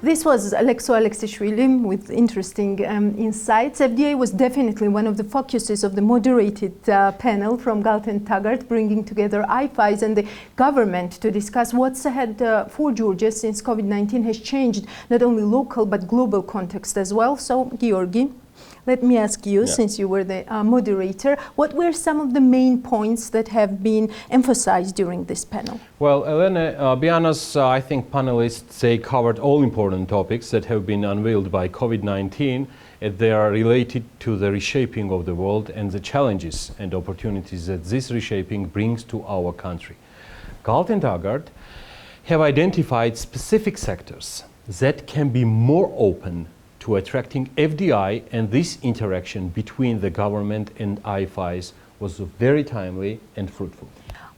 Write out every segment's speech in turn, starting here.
This was Alexo Alexishvili with interesting insights. FDA was definitely one of the focuses of the moderated panel from Galt and Taggart, bringing together IFIs and the government to discuss what's ahead for Georgia, since COVID-19 has changed not only local but global context as well. So, Georgi, let me ask you, since you were the moderator, what were some of the main points that have been emphasized during this panel? Well, Elena, be honest, I think panelists, they covered all important topics that have been unveiled by COVID-19. They are related to the reshaping of the world and the challenges and opportunities that this reshaping brings to our country. Galt and Taggart have identified specific sectors that can be more open to attracting FDI, and this interaction between the government and IFIs was very timely and fruitful.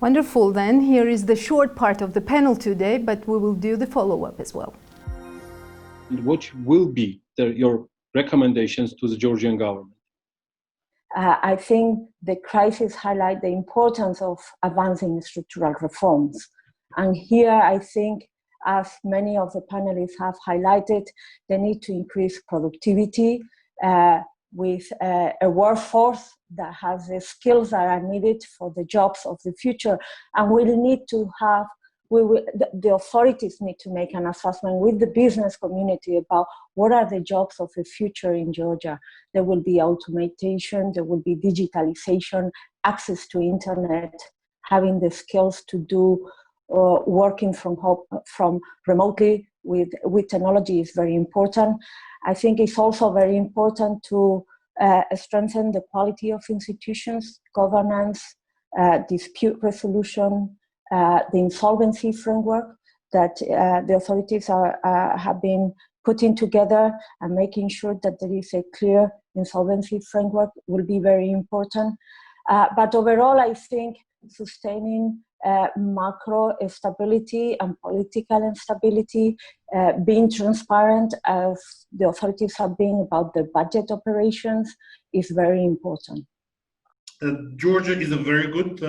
Wonderful. Then here is the short part of the panel today, but we will do the follow-up as well. What will be your recommendations to the Georgian government? I think the crisis highlights the importance of advancing structural reforms. And here I think, as many of the panelists have highlighted, the need to increase productivity with a workforce that has the skills that are needed for the jobs of the future. And the authorities need to make an assessment with the business community about what are the jobs of the future in Georgia. There will be automation, there will be digitalization, access to internet, having the skills to do working from home, from remotely with technology is very important. I think it's also very important to strengthen the quality of institutions, governance, dispute resolution, the insolvency framework that the authorities have been putting together, and making sure that there is a clear insolvency framework will be very important. But overall, I think sustaining macro stability and political instability, being transparent as the authorities have been about the budget operations is very important. Georgia is a very good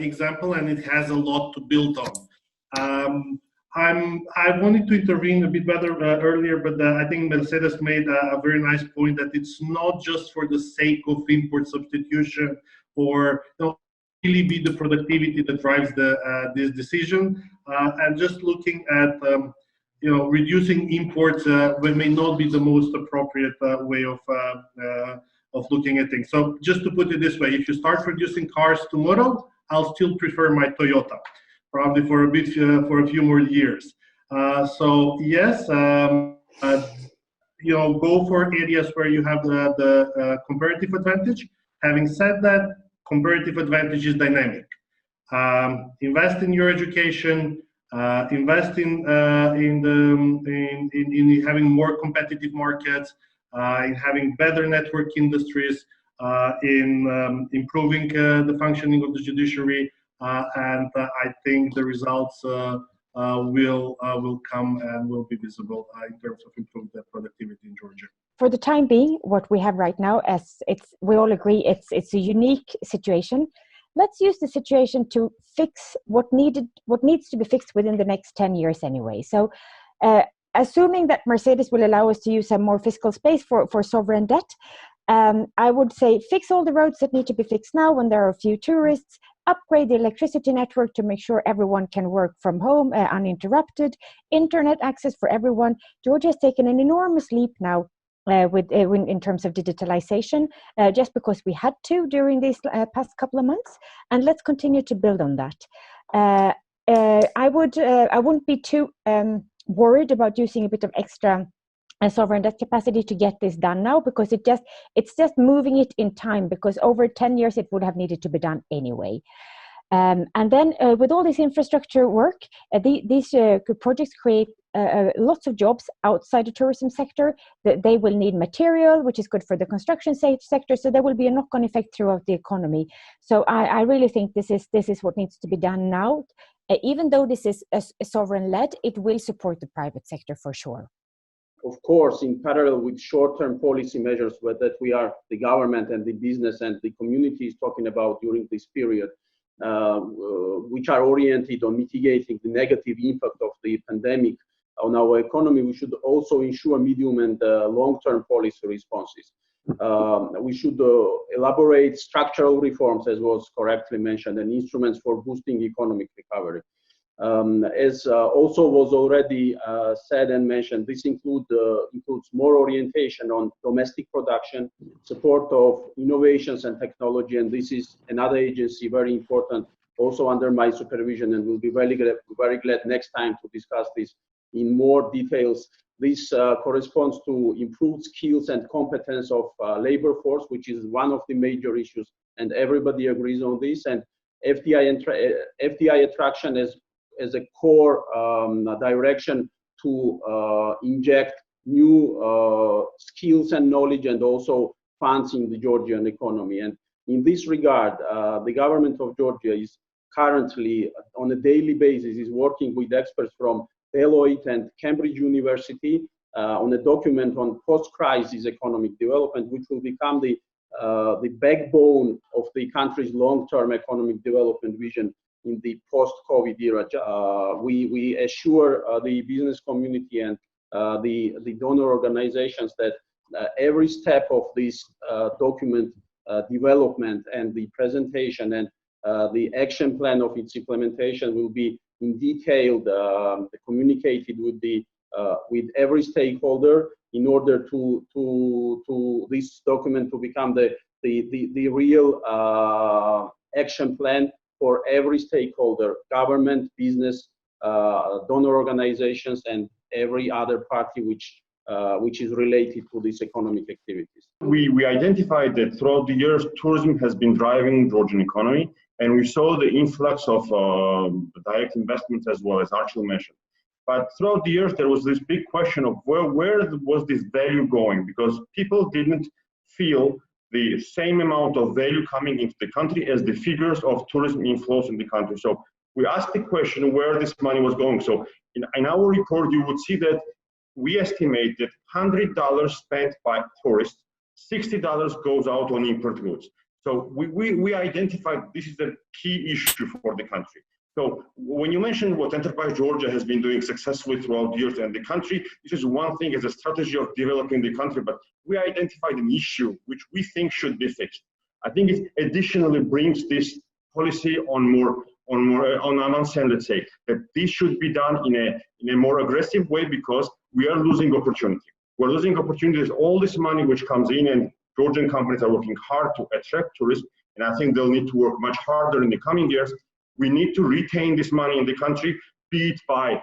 example, and it has a lot to build on. I wanted to intervene a bit better earlier, but I think Mercedes made a very nice point that it's not just for the sake of import substitution or really be the productivity that drives this decision, and just looking at reducing imports may not be the most appropriate way of looking at things. So just to put it this way, if you start producing cars tomorrow, I'll still prefer my Toyota, probably for a few more years. So yes, go for areas where you have the comparative advantage. Having said that, comparative advantage is dynamic. Invest in your education. Invest in having more competitive markets, in having better network industries, in improving the functioning of the judiciary, and I think the results will come and will be visible in terms of improved productivity in Georgia. For the time being, what we have right now, as we all agree, it's a unique situation. Let's use the situation to fix what needs to be fixed within the next 10 years anyway. So, assuming that Mercedes will allow us to use some more fiscal space for sovereign debt, I would say fix all the roads that need to be fixed now when there are a few tourists, upgrade the electricity network to make sure everyone can work from home uninterrupted, internet access for everyone. Georgia has taken an enormous leap now in terms of digitalization, just because we had to during these past couple of months, and let's continue to build on that. I wouldn't be too worried about using a bit of extra sovereign debt capacity to get this done now, because it's just moving it in time, because over 10 years it would have needed to be done anyway. And then with all this infrastructure work, these projects create lots of jobs outside the tourism sector. They will need material, which is good for the construction sector. So there will be a knock-on effect throughout the economy. So I really think this is what needs to be done now. Even though this is a sovereign-led, it will support the private sector for sure. Of course, in parallel with short-term policy measures that we are, the government and the business and the community is talking about during this period, which are oriented on mitigating the negative impact of the pandemic on our economy, we should also ensure medium and long-term policy responses. We should elaborate structural reforms, as was correctly mentioned, and instruments for boosting economic recovery. As also was already said and mentioned, this includes more orientation on domestic production, support of innovations and technology, and this is another agency very important, also under my supervision, and we'll be very glad next time to discuss this in more details. This corresponds to improved skills and competence of labor force, which is one of the major issues, and everybody agrees on this. And FDI attraction as a core direction to inject new skills and knowledge and also funds in the Georgian economy. And in this regard, the government of Georgia is currently on a daily basis is working with experts from Deloitte and Cambridge University on a document on post-crisis economic development, which will become the backbone of the country's long-term economic development vision in the post-COVID era. We assure the business community and the donor organizations that every step of this document development and the presentation and the action plan of its implementation will be in detail communicated with every stakeholder in order to this document to become the real action plan for every stakeholder, government, business, donor organizations, and every other party which is related to these economic activities. We identified that throughout the years, tourism has been driving Georgian economy, and we saw the influx of direct investments as well, as Archil mentioned. But throughout the years, there was this big question of where was this value going, because people didn't feel the same amount of value coming into the country as the figures of tourism inflows in the country. So we asked the question where this money was going. So in our report, you would see that we estimate that $100 spent by tourists, $60 goes out on import goods. So we identified this is the key issue for the country. So when you mention what Enterprise Georgia has been doing successfully throughout years and the country, this is one thing as a strategy of developing the country, but we identified an issue which we think should be fixed. I think it additionally brings this policy on let's say, that this should be done in a more aggressive way, because we are losing opportunity. We're losing opportunities, all this money which comes in, and Georgian companies are working hard to attract tourists, and I think they'll need to work much harder in the coming years. We need to retain this money in the country, be it by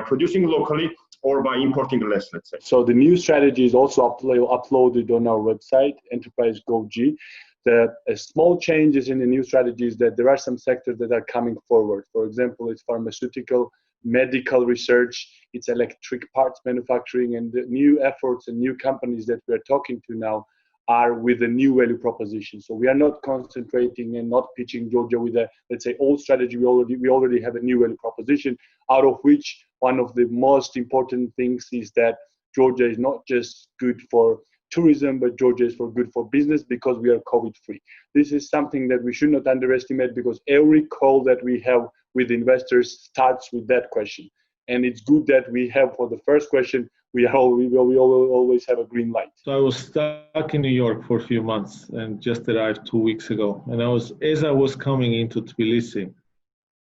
producing locally or by importing less, let's say. So the new strategy is also uploaded on our website, Enterprise Go-G. The small changes in the new strategy is that there are some sectors that are coming forward. For example, it's pharmaceutical, medical research, it's electric parts manufacturing, and the new efforts and new companies that we're talking to now are with a new value proposition. So we are not concentrating and not pitching Georgia with a, let's say, old strategy. We already have a new value proposition, out of which one of the most important things is that Georgia is not just good for tourism, but Georgia is good for business, because we are COVID-free. This is something that we should not underestimate, because every call that we have with investors starts with that question. And it's good that we have, for the first question, we always have a green light. So I was stuck in New York for a few months and just arrived 2 weeks ago. And as I was coming into Tbilisi,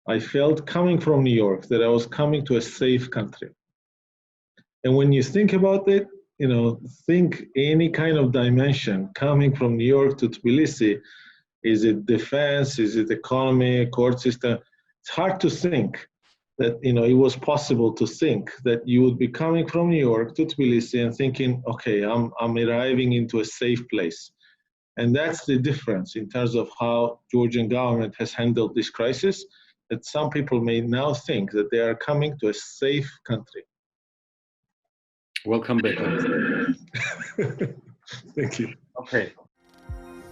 I felt, coming from New York, that I was coming to a safe country. And when you think about it, think any kind of dimension coming from New York to Tbilisi. Is it defense? Is it economy, court system? It's hard to think that it was possible to think that you would be coming from New York to Tbilisi and thinking, okay, I'm arriving into a safe place. And that's the difference in terms of how Georgian government has handled this crisis, that some people may now think that they are coming to a safe country. Welcome back. Thank you. Okay.